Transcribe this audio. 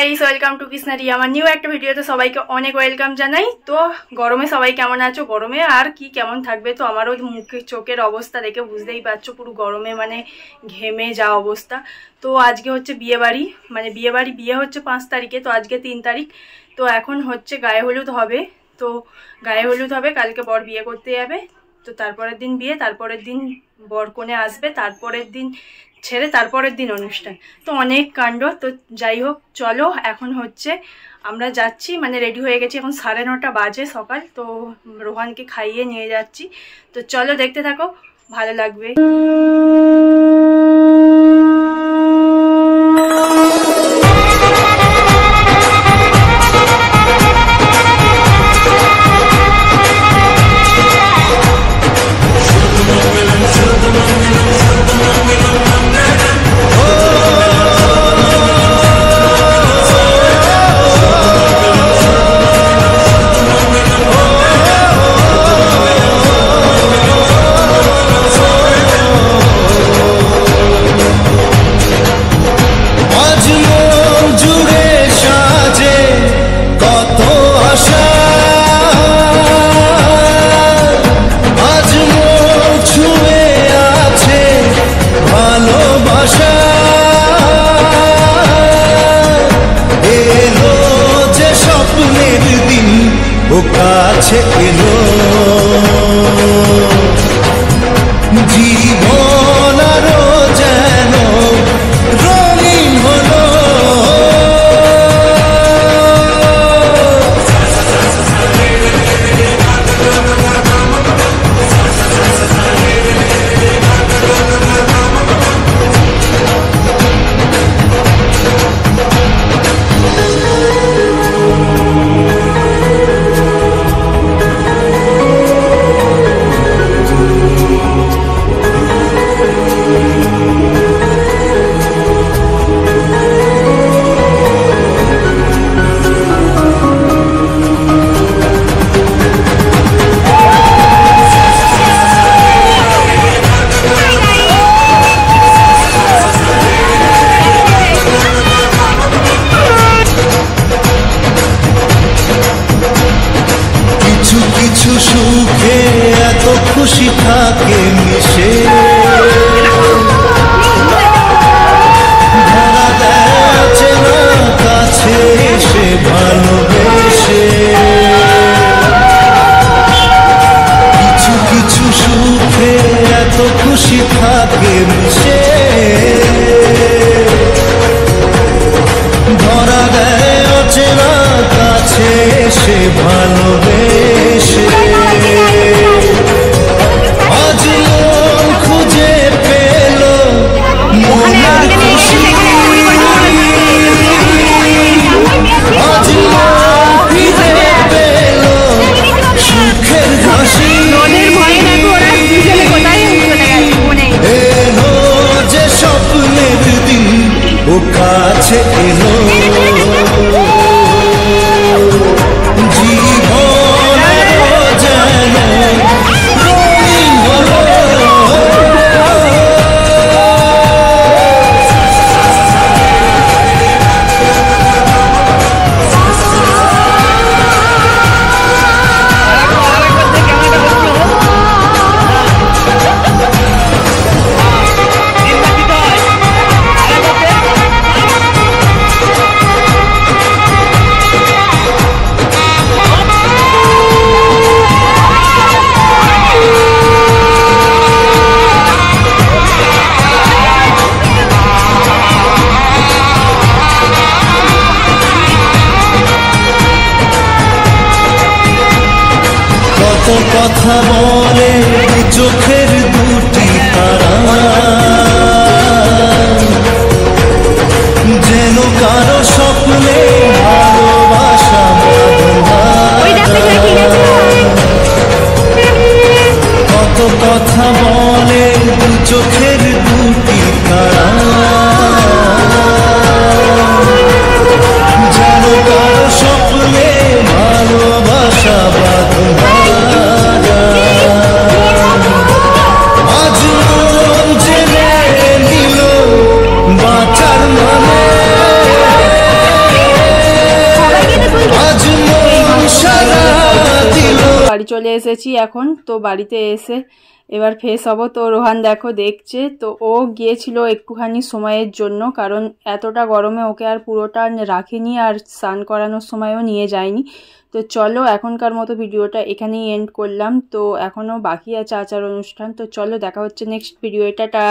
Guys, welcome to কৃষ্ণারি। আমার new একটা ভিডিওতে সবাইকে অনেক ওয়েলকাম জানাই। তো গরমে সবাই কেমন আছো? গরমে আর কি কেমন থাকবে, তো আমারও মুখের চোখের অবস্থা দেখে বুঝতেই পারছো, পুরো গরমে মানে ঘেমে যাওয়া অবস্থা। তো আজকে হচ্ছে বিয়েবাড়ি, মানে বিয়ে হচ্ছে 5 তারিখে, তো আজকে 3 তারিখ। তো এখন হচ্ছে গায়ে হলুদ হবে। তো গায়ে হলুদ হবে, কালকে বর বিয়ে করতে যাবে। তো তারপরের দিন বিয়ে, তারপরের দিন বর কনে আসবে, তারপরের দিন ছেড়ে তারপরের দিন অনুষ্ঠান। তো অনেক কাণ্ড। তো যাই হোক, চলো এখন হচ্ছে আমরা যাচ্ছি, মানে রেডি হয়ে গেছি, এখন 9:30 বাজে সকাল। তো রোহানকে খাইয়ে নিয়ে যাচ্ছি। তো চলো দেখতে থাকো, ভালো লাগবে। জীবন আরো যেন রঙিন হলো। কিছু সুখে এত খুশি থাকে মিশে, ধরা দেয় না কাছে এসে ভালোবেসে। কিছু কিছু সুখে এত খুশি থাকে মিশে, ধরা দেয় অচেনা কাছে এসে ভালোবেসে। আজ মন খুঁজে পেল মনের খুশি, আজ মন ফিরে পেল সুখের হাসি। এলো যে স্বপ্নের দিন, ও কাছে এলো। চলে এসেছি এখন। তো বাড়িতে এসে এবার ফ্রেশ হবো। তো রোহান দেখো দেখছে, তো ও গিয়েছিল একটুখানি সময়ের জন্য, কারণ এতটা গরমে ওকে আর পুরোটা রাখেনি আর স্নান করানোর সময়ও নিয়ে যায়নি। তো চলো এখনকার মতো ভিডিওটা এখানেই এন্ড করলাম। তো এখনও বাকি আছে আচার অনুষ্ঠান। তো চলো দেখা হচ্ছে নেক্সট ভিডিও। টাটা।